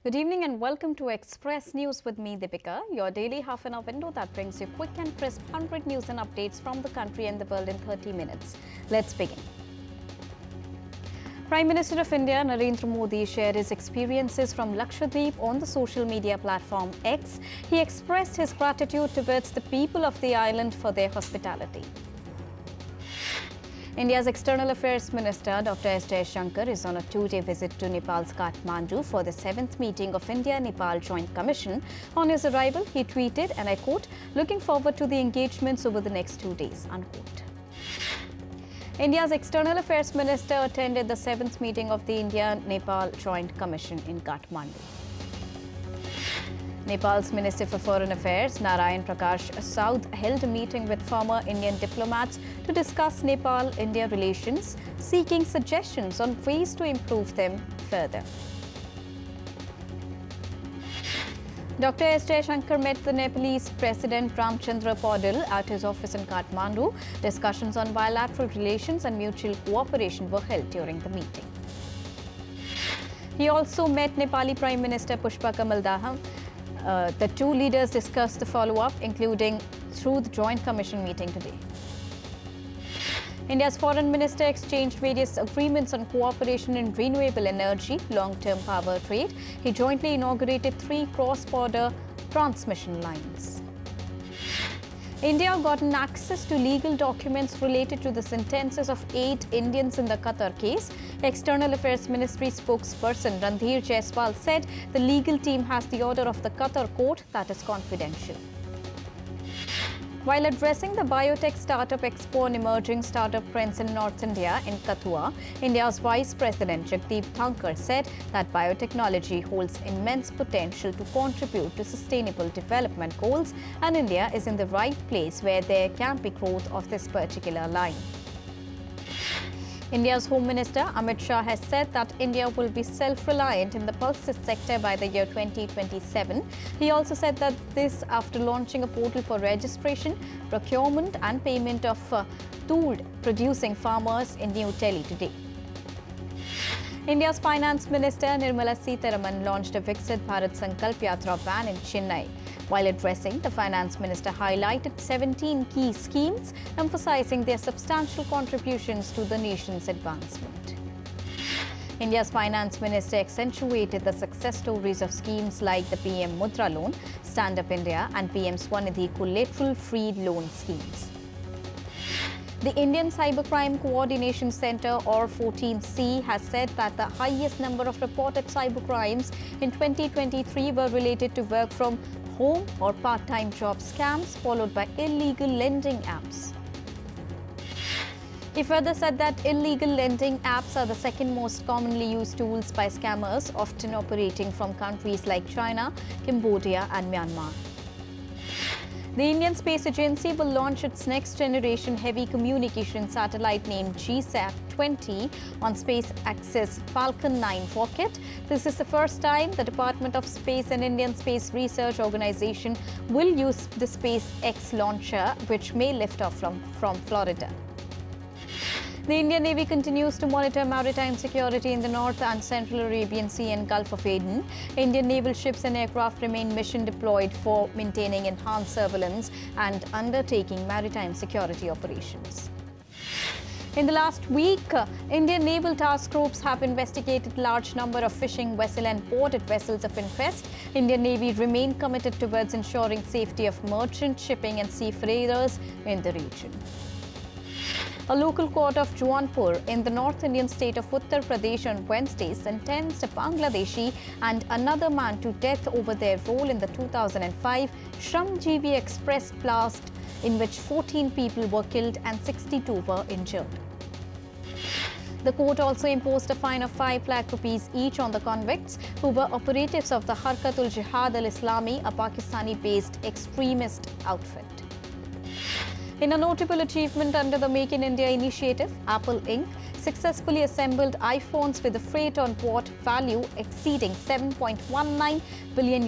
Good evening and welcome to Express News with me, Deepika, your daily half-an-hour window that brings you quick and crisp 100 news and updates from the country and the world in 30 minutes. Let's begin. Prime Minister of India Narendra Modi shared his experiences from Lakshadweep on the social media platform X. He expressed his gratitude towards the people of the island for their hospitality. India's External Affairs Minister Dr. S. Jaishankar is on a two-day visit to Nepal's Kathmandu for the 7th meeting of India-Nepal Joint Commission. On his arrival, he tweeted, and I quote, "Looking forward to the engagements over the next 2 days," unquote. India's External Affairs Minister attended the 7th meeting of the India-Nepal Joint Commission in Kathmandu. Nepal's Minister for Foreign Affairs, Narayan Prakash Saud, held a meeting with former Indian diplomats to discuss Nepal-India relations, seeking suggestions on ways to improve them further. Dr. S. Jaishankar met the Nepalese President Ramchandra Paudel at his office in Kathmandu. Discussions on bilateral relations and mutual cooperation were held during the meeting. He also met Nepali Prime Minister Pushpa Kamal Dahal. The two leaders discussed the follow-up, including through the Joint Commission meeting today. India's Foreign Minister exchanged various agreements on cooperation in renewable energy, long-term power trade. He jointly inaugurated 3 cross-border transmission lines. India gotten access to legal documents related to the sentences of 8 Indians in the Qatar case. External Affairs Ministry spokesperson Randhir Jaiswal said the legal team has the order of the Qatar court that is confidential. While addressing the biotech startup expo on emerging startup trends in North India in Kathua, India's Vice President Jagdeep Thankar said that biotechnology holds immense potential to contribute to sustainable development goals, and India is in the right place where there can be growth of this particular line. India's Home Minister Amit Shah has said that India will be self-reliant in the pulses sector by the year 2027. He also said that this after launching a portal for registration, procurement and payment of tooled producing farmers in New Delhi today. India's Finance Minister Nirmala Sitharaman launched a Viksit Bharat Sankalp Yatra van in Chennai. While addressing, the Finance Minister highlighted 17 key schemes, emphasizing their substantial contributions to the nation's advancement. India's Finance Minister accentuated the success stories of schemes like the PM Mudra Loan, Stand Up India and PM Swanidhi collateral-free loan schemes. The Indian Cybercrime Coordination Center, or 14C, has said that the highest number of reported cybercrimes in 2023 were related to work from home or part-time job scams, followed by illegal lending apps. He further said that illegal lending apps are the second most commonly used tools by scammers, often operating from countries like China, Cambodia and Myanmar. The Indian Space Agency will launch its next-generation heavy communication satellite named GSAT-20 on SpaceX's Falcon 9 rocket. This is the first time the Department of Space and Indian Space Research Organization will use the SpaceX launcher, which may lift off from Florida. The Indian Navy continues to monitor maritime security in the North and Central Arabian Sea and Gulf of Aden. Indian naval ships and aircraft remain mission deployed for maintaining enhanced surveillance and undertaking maritime security operations. In the last week, Indian naval task groups have investigated a large number of fishing vessels and boarded vessels of interest. Indian Navy remain committed towards ensuring safety of merchant shipping and seafarers in the region. A local court of Jaunpur in the North Indian state of Uttar Pradesh on Wednesday sentenced a Bangladeshi and another man to death over their role in the 2005 Shramjeevi Express blast, in which 14 people were killed and 62 were injured. The court also imposed a fine of 5 lakh rupees each on the convicts, who were operatives of the Harkatul Jihad al-Islami, a Pakistani-based extremist outfit. In a notable achievement under the Make in India initiative, Apple Inc. successfully assembled iPhones with a freight on board value exceeding $7.19 billion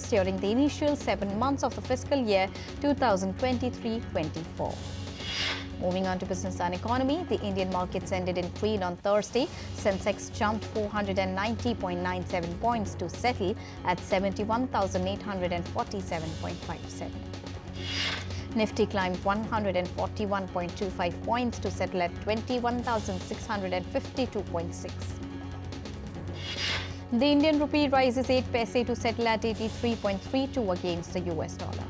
during the initial 7 months of the fiscal year 2023-24. Moving on to business and economy, the Indian markets ended in trade on Thursday. Sensex jumped 490.97 points to settle at 71,847.57. Nifty climbed 141.25 points to settle at 21,652.6. The Indian rupee rises 8 paise to settle at 83.32 against the US dollar.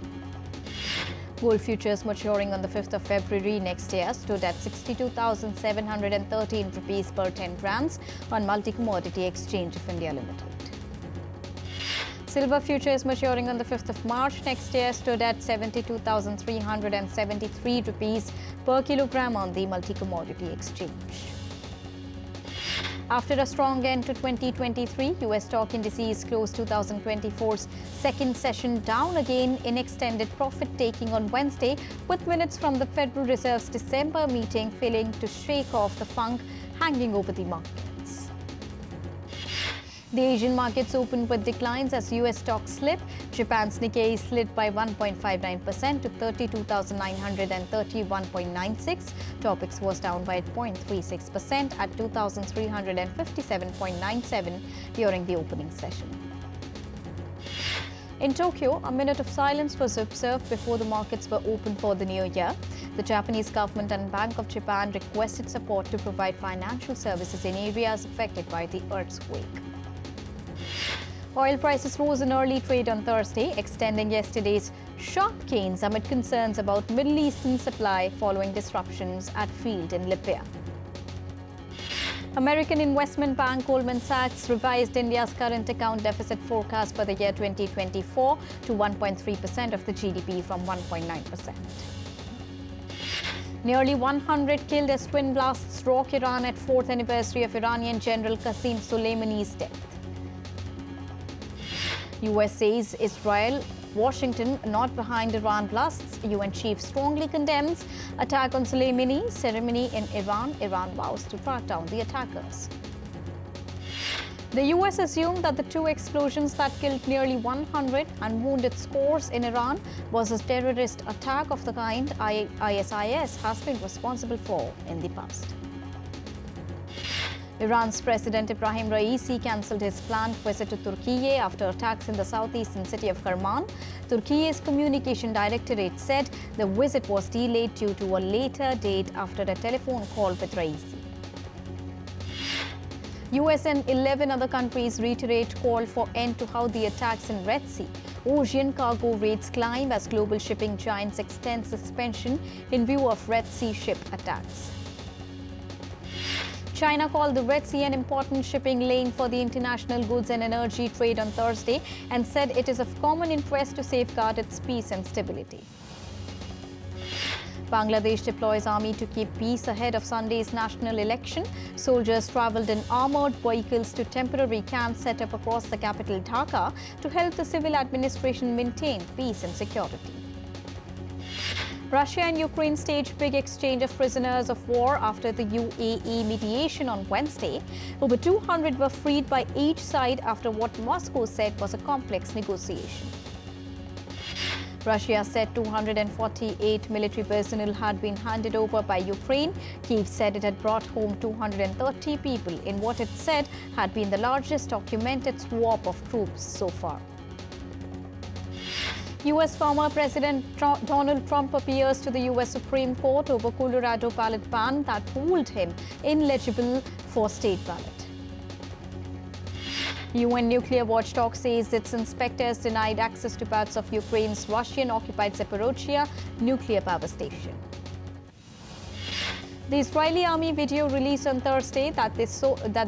Gold futures maturing on the 5th of February next year stood at 62,713 rupees per 10 grams on Multi-Commodity Exchange of India Limited. Silver futures maturing on the 5th of March next year stood at 72,373 rupees per kilogram on the Multi-Commodity Exchange. After a strong end to 2023, US stock indices closed 2024's second session down again in extended profit-taking on Wednesday, with minutes from the Federal Reserve's December meeting failing to shake off the funk hanging over the markets. The Asian markets opened with declines as US stocks slipped. Japan's Nikkei slid by 1.59% to 32,931.96. Topix was down by 0.36% at 2,357.97 during the opening session. In Tokyo, a minute of silence was observed before the markets were opened for the new year. The Japanese government and Bank of Japan requested support to provide financial services in areas affected by the earthquake. Oil prices rose in early trade on Thursday, extending yesterday's sharp gains amid concerns about Middle Eastern supply following disruptions at field in Libya. American investment bank Goldman Sachs revised India's current account deficit forecast for the year 2024 to 1.3% of the GDP from 1.9%. Nearly 100 killed as twin blasts rock Iran at 4th anniversary of Iranian General Qasem Soleimani's death. US says Israel, Washington not behind Iran blasts. UN chief strongly condemns attack on Soleimani ceremony in Iran. Iran vows to track down the attackers. The US assumed that the two explosions that killed nearly 100 and wounded scores in Iran was a terrorist attack of the kind ISIS has been responsible for in the past. Iran's President Ibrahim Raisi cancelled his planned visit to Turkey after attacks in the southeastern city of Kerman. Turkey's communication directorate said the visit was delayed due to a later date after a telephone call with Raisi. US and 11 other countries reiterate call for end to Houthi attacks in Red Sea. Ocean cargo rates climb as global shipping giants extend suspension in view of Red Sea ship attacks. China called the Red Sea an important shipping lane for the international goods and energy trade on Thursday and said it is of common interest to safeguard its peace and stability. Bangladesh deploys army to keep peace ahead of Sunday's national election. Soldiers travelled in armoured vehicles to temporary camps set up across the capital Dhaka to help the civil administration maintain peace and security. Russia and Ukraine staged big exchange of prisoners of war after the UAE mediation on Wednesday. Over 200 were freed by each side after what Moscow said was a complex negotiation. Russia said 248 military personnel had been handed over by Ukraine. Kyiv said it had brought home 230 people in what it said had been the largest documented swap of troops so far. U.S. former President Donald Trump appeals to the U.S. Supreme Court over Colorado ballot ban that ruled him ineligible for state ballot. UN nuclear watchdog says its inspectors denied access to parts of Ukraine's Russian-occupied Zaporizhzhia nuclear power station. The Israeli army video released on Thursday that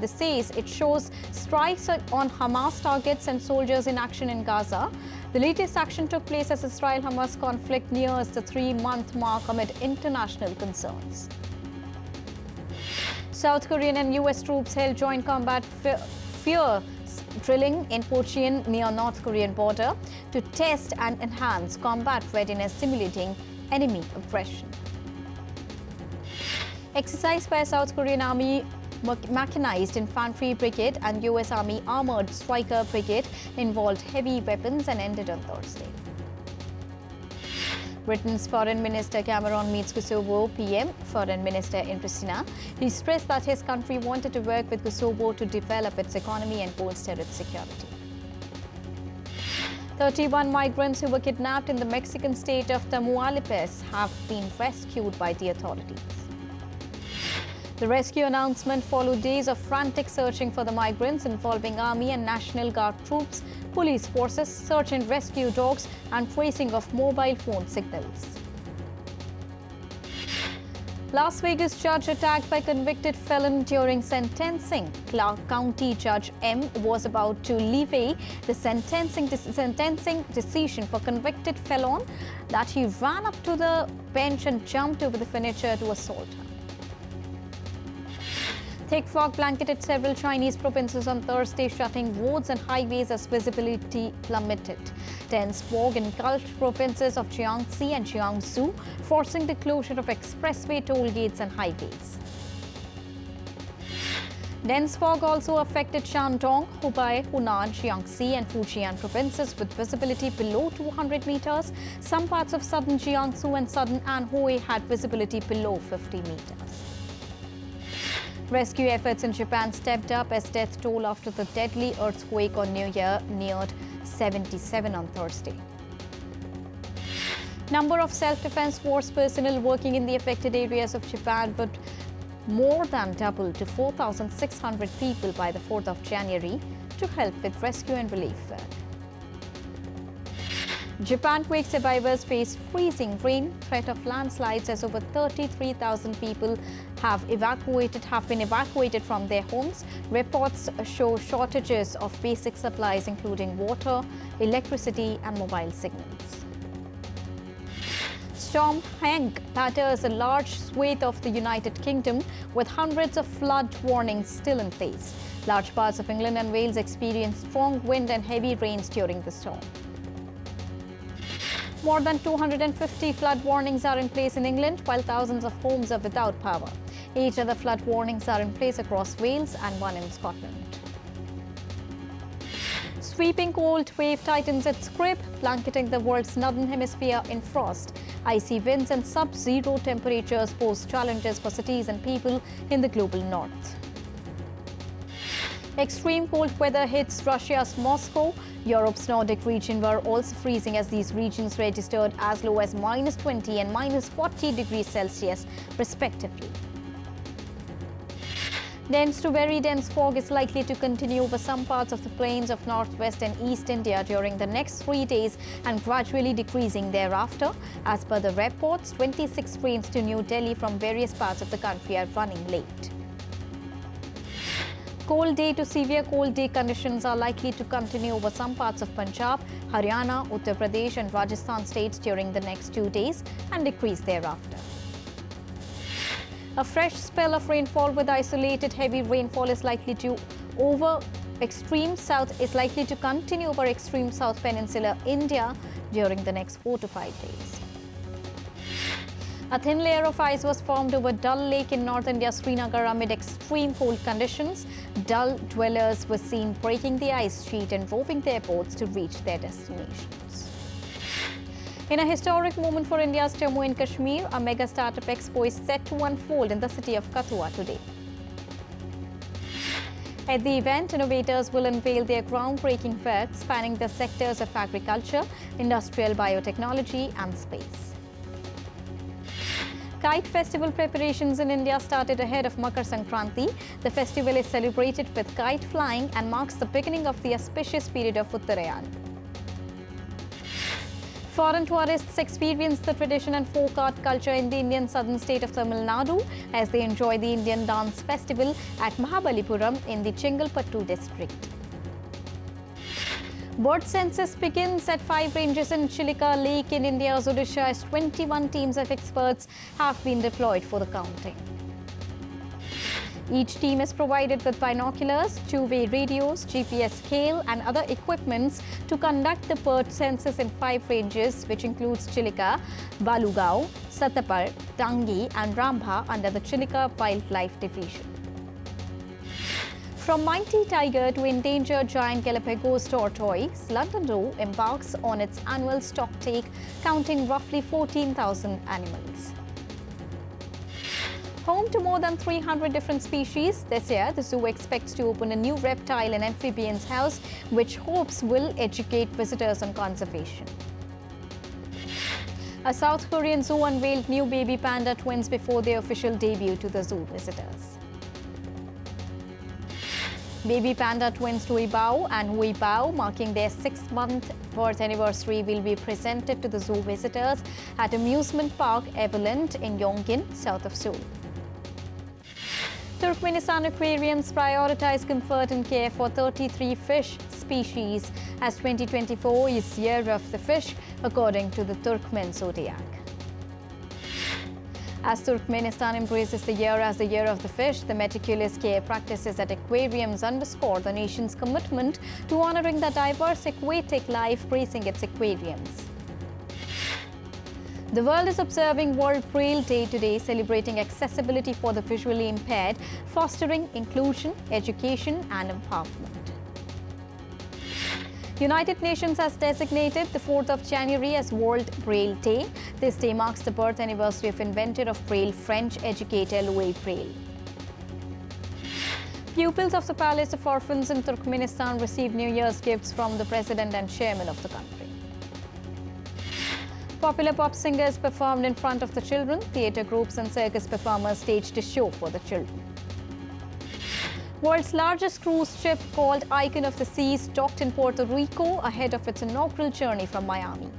says it shows strikes on Hamas targets and soldiers in action in Gaza. The latest action took place as Israel-Hamas conflict nears the 3-month mark amid international concerns. South Korean and US troops held joint combat fear drilling in Pocheon near North Korean border to test and enhance combat readiness, simulating enemy aggression. Exercise by South Korean Army Mechanized Infantry Brigade and US Army Armored Striker Brigade involved heavy weapons and ended on Thursday. Britain's Foreign Minister Cameron meets Kosovo PM Foreign Minister in Pristina. He stressed that his country wanted to work with Kosovo to develop its economy and bolster its security. 31 migrants who were kidnapped in the Mexican state of Tamaulipas have been rescued by the authorities. The rescue announcement followed days of frantic searching for the migrants involving Army and National Guard troops, police forces, search and rescue dogs and tracing of mobile phone signals. Las Vegas judge attacked by convicted felon during sentencing. Clark County Judge M was about to levy the sentencing decision for convicted felon that he ran up to the bench and jumped over the furniture to assault her. Thick fog blanketed several Chinese provinces on Thursday, shutting roads and highways as visibility plummeted. Dense fog engulfed provinces of Jiangxi and Jiangsu, forcing the closure of expressway toll gates and highways. Dense fog also affected Shandong, Hubei, Hunan, Jiangxi and Fujian provinces with visibility below 200 meters. Some parts of southern Jiangsu and southern Anhui had visibility below 50 meters. Rescue efforts in Japan stepped up as death toll after the deadly earthquake on New Year neared 77 on Thursday. Number of self-defense force personnel working in the affected areas of Japan would more than double to 4,600 people by the 4th of January to help with rescue and relief work. Japan quake survivors face freezing rain, threat of landslides as over 33,000 people have been evacuated from their homes. Reports show shortages of basic supplies including water, electricity and mobile signals. Storm Hank batters a large swathe of the United Kingdom with hundreds of flood warnings still in place. Large parts of England and Wales experienced strong wind and heavy rains during the storm. More than 250 flood warnings are in place in England, while thousands of homes are without power. 8 other flood warnings are in place across Wales and 1 in Scotland. Sweeping cold wave tightens its grip, blanketing the world's northern hemisphere in frost. Icy winds and sub-zero temperatures pose challenges for cities and people in the global north. Extreme cold weather hits Russia's Moscow. Europe's Nordic region were also freezing as these regions registered as low as -20 and -40 degrees Celsius, respectively. Dense to very dense fog is likely to continue over some parts of the plains of northwest and east India during the next 3 days and gradually decreasing thereafter. As per the reports, 26 trains to New Delhi from various parts of the country are running late. Cold day to severe cold day conditions are likely to continue over some parts of Punjab, Haryana, Uttar Pradesh and Rajasthan states during the next 2 days and decrease thereafter. A fresh spell of rainfall with isolated heavy rainfall is likely to continue over extreme south peninsular India during the next 4 to 5 days. A thin layer of ice was formed over Dal Lake in North India's Srinagar amid extreme cold conditions. Dal dwellers were seen breaking the ice sheet and roving their boats to reach their destinations. In a historic moment for India's Jammu and Kashmir, a mega startup expo is set to unfold in the city of Kathua today. At the event, innovators will unveil their groundbreaking work spanning the sectors of agriculture, industrial biotechnology and space. Kite festival preparations in India started ahead of Makar Sankranti. The festival is celebrated with kite flying and marks the beginning of the auspicious period of Uttarayan. Foreign tourists experience the tradition and folk art culture in the Indian southern state of Tamil Nadu as they enjoy the Indian dance festival at Mahabalipuram in the Chengalpattu district. Bird census begins at 5 ranges in Chilika Lake in India's Odisha as 21 teams of experts have been deployed for the counting. Each team is provided with binoculars, two-way radios, GPS scale and other equipments to conduct the bird census in 5 ranges, which includes Chilika, Balugao, Satapar, Tangi and Rambha under the Chilika Wildlife Division. From mighty tiger to endangered giant Galapagos tortoise, London Zoo embarks on its annual stocktake, counting roughly 14,000 animals. Home to more than 300 different species, this year the zoo expects to open a new reptile and amphibians house, which hopes will educate visitors on conservation. A South Korean zoo unveiled new baby panda twins before their official debut to the zoo visitors. Baby panda twins Hui Bao and Hui Bao, marking their 6-month birth anniversary, will be presented to the zoo visitors at amusement park Everland in Yongin, south of Seoul. Turkmenistan aquariums prioritize comfort and care for 33 fish species as 2024 is Year of the Fish, according to the Turkmen Zodiac. As Turkmenistan embraces the year as the Year of the Fish, the meticulous care practices at aquariums underscore the nation's commitment to honoring the diverse aquatic life gracing its aquariums. The world is observing World Braille Day today, celebrating accessibility for the visually impaired, fostering inclusion, education and empowerment. United Nations has designated the 4th of January as World Braille Day. This day marks the birth anniversary of inventor of Braille, French educator Louis Braille. Pupils of the Palace of Orphans in Turkmenistan received New Year's gifts from the President and Chairman of the country. Popular pop singers performed in front of the children. Theatre groups and circus performers staged a show for the children. World's largest cruise ship called Icon of the Seas docked in Puerto Rico ahead of its inaugural journey from Miami.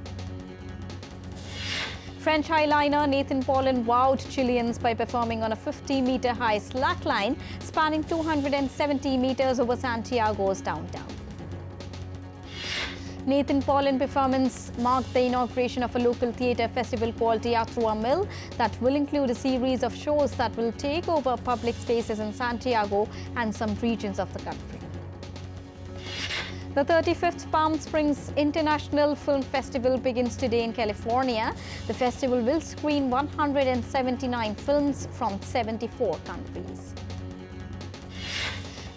French highliner Nathan Paulin wowed Chileans by performing on a 50-meter high slackline spanning 270 meters over Santiago's downtown. Nathan Paulin performance marked the inauguration of a local theatre festival called Teatro Amil that will include a series of shows that will take over public spaces in Santiago and some regions of the country. The 35th Palm Springs International Film Festival begins today in California. The festival will screen 179 films from 74 countries.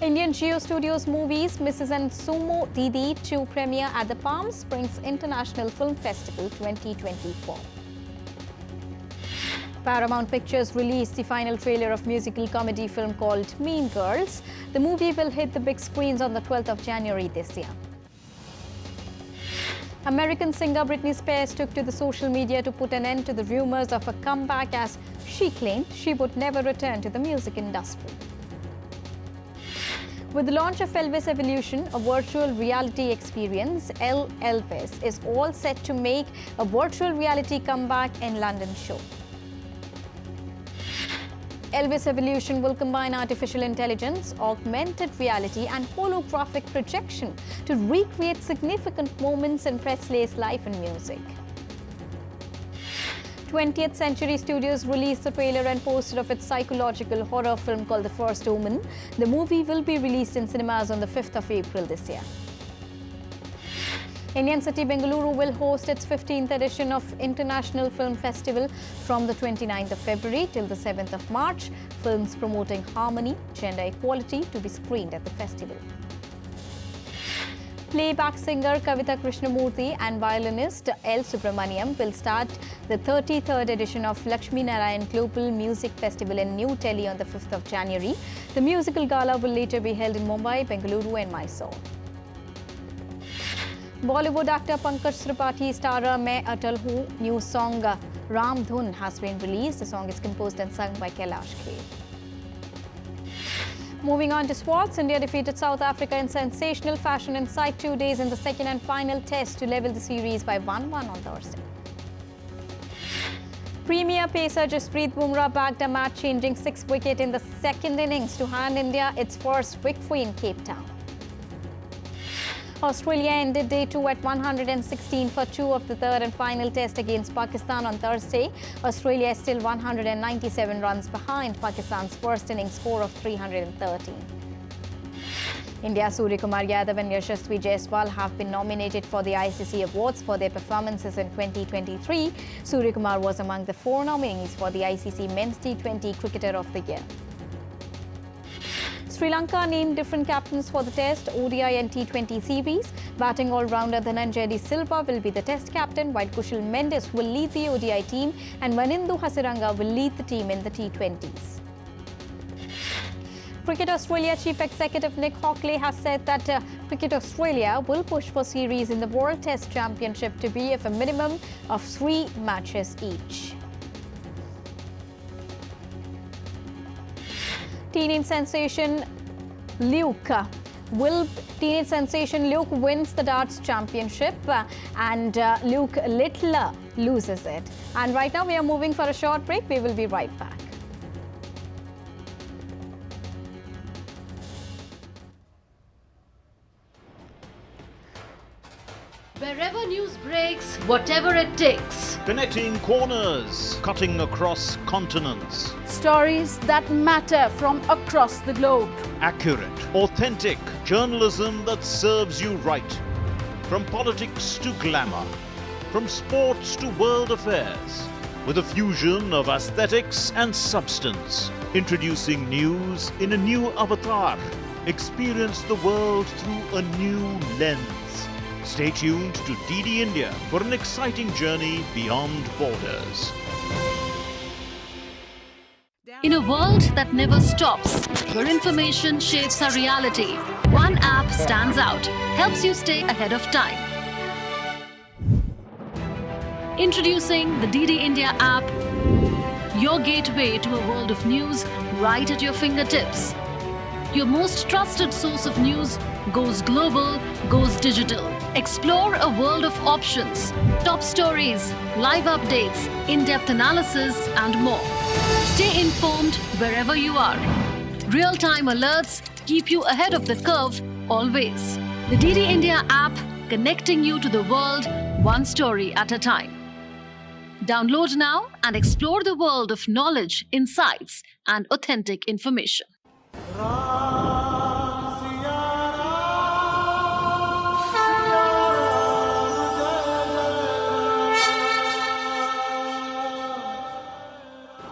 Indian Geo Studios movies Mrs. and Sumo Didi to premiere at the Palm Springs International Film Festival 2024. Paramount Pictures released the final trailer of musical comedy film called Mean Girls. The movie will hit the big screens on the 12th of January this year. American singer Britney Spears took to the social media to put an end to the rumors of a comeback as she claimed she would never return to the music industry. With the launch of Elvis Evolution, a virtual reality experience, Elvis is all set to make a virtual reality comeback in London show. Elvis Evolution will combine artificial intelligence, augmented reality and holographic projection to recreate significant moments in Presley's life and music. 20th Century Studios released the trailer and poster of its psychological horror film called The First Omen. The movie will be released in cinemas on the 5th of April this year. Indian city Bengaluru will host its 15th edition of International Film Festival from the 29th of February till the 7th of March. Films promoting harmony, gender equality to be screened at the festival. Playback singer Kavita Krishnamurthy and violinist L. Subramaniam will start the 33rd edition of Lakshmi Narayan Global Music Festival in New Delhi on the 5th of January. The musical gala will later be held in Mumbai, Bengaluru and Mysore. Bollywood actor Pankaj Tripathi starrer Main Atal Hoon new song Ram Dhun has been released. The song is composed and sung by Kailash Kher. Moving on to sports, India defeated South Africa in sensational fashion inside 2 days in the second and final test to level the series by 1-1 on Thursday. Premier pacer Jasprit Bumrah bagged a match-changing 6-wicket in the second innings to hand India its first victory in Cape Town. Australia ended day 2 at 116 for 2 of the third and final test against Pakistan on Thursday. Australia is still 197 runs behind Pakistan's first innings score of 313. India's Surya Kumar Yadav and Yashasvi Jaiswal have been nominated for the ICC awards for their performances in 2023. Surya Kumar was among the 4 nominees for the ICC Men's T20 Cricketer of the Year. Sri Lanka named different captains for the Test, ODI and T20 series. Batting all-rounder Dhananjay De Silva will be the Test captain, while Kushal Mendis will lead the ODI team and Manindu Hasaranga will lead the team in the T20s. Cricket Australia Chief Executive Nick Hockley has said that Cricket Australia will push for series in the World Test Championship to be of a minimum of 3 matches each. Teenage sensation Luke wins the darts championship and Luke Littler loses it. And right now we are moving for a short break. We will be right back. Wherever news breaks, whatever it takes. Connecting corners, cutting across continents. Stories that matter from across the globe. Accurate, authentic journalism that serves you right. From politics to glamour, from sports to world affairs, with a fusion of aesthetics and substance. Introducing news in a new avatar. Experience the world through a new lens. Stay tuned to DD India for an exciting journey beyond borders. In a world that never stops, where information shapes our reality, one app stands out, helps you stay ahead of time. Introducing the DD India app, your gateway to a world of news right at your fingertips. Your most trusted source of news goes global, goes digital. Explore a world of options, top stories, live updates, in-depth analysis and more. Stay informed wherever you are. Real-time alerts keep you ahead of the curve always. The DD India app, connecting you to the world one story at a time. Download now and explore the world of knowledge, insights and authentic information.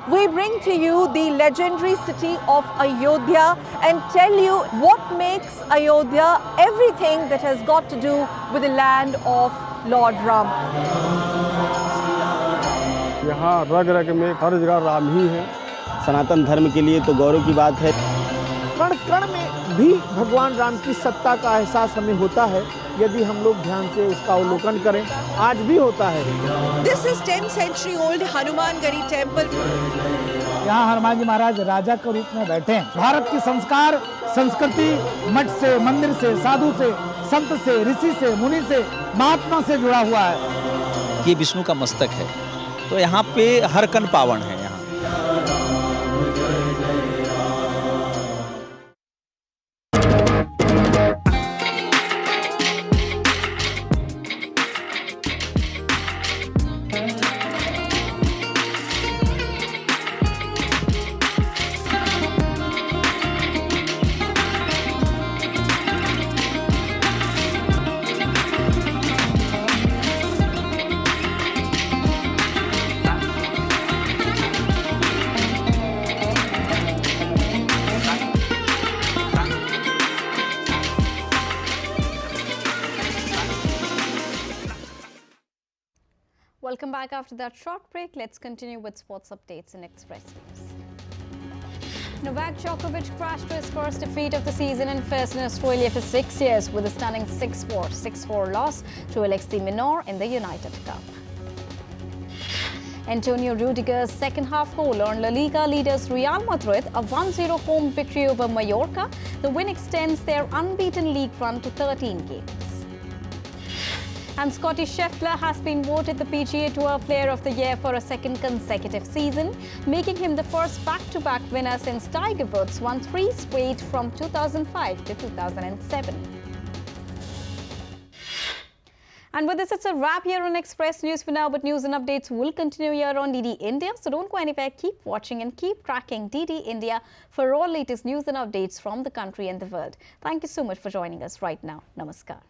We bring to you the legendary city of Ayodhya and tell you what makes Ayodhya everything that has got to do with the land of Lord Ram. यहाँ रग रग में हर जगह राम ही है। सनातन धर्म के लिए तो गौरव की बात है। कण कण में भी भगवान राम की सत्ता का एहसास हमें होता है यदि हम लोग ध्यान से उसका अवलोकन करें। आज भी होता है। This is 10th century old Hanuman Gari temple. यहाँ हनुमान जी महाराज राजा के रूप में बैठे हैं। भारत की संस्कार, संस्कृति मठ से, मंदिर से, साधु से, संत से, ऋषि से, मुनि से, महात्मा से जुड़ा हुआ है। ये विष्णु का मस्तक है, तो यहाँ पे हर कण पावन है। Welcome back after that short break. Let's continue with sports updates in Express News. Novak Djokovic crashed to his first defeat of the season and faced in Australia for 6 years with a stunning 6-4, 6-4 loss to Alexei Minor in the United Cup. Antonio Rudiger's second half goal earned La Liga leaders Real Madrid a 1-0 home victory over Mallorca. The win extends their unbeaten league run to 13 games. And Scotty Scheffler has been voted the PGA Tour Player of the Year for a second consecutive season, making him the first back-to-back winner since Tiger Woods won 3 straight from 2005 to 2007. And with this, it's a wrap here on Express News for now, but news and updates will continue here on DD India. So don't go anywhere, keep watching and keep tracking DD India for all latest news and updates from the country and the world. Thank you so much for joining us right now. Namaskar.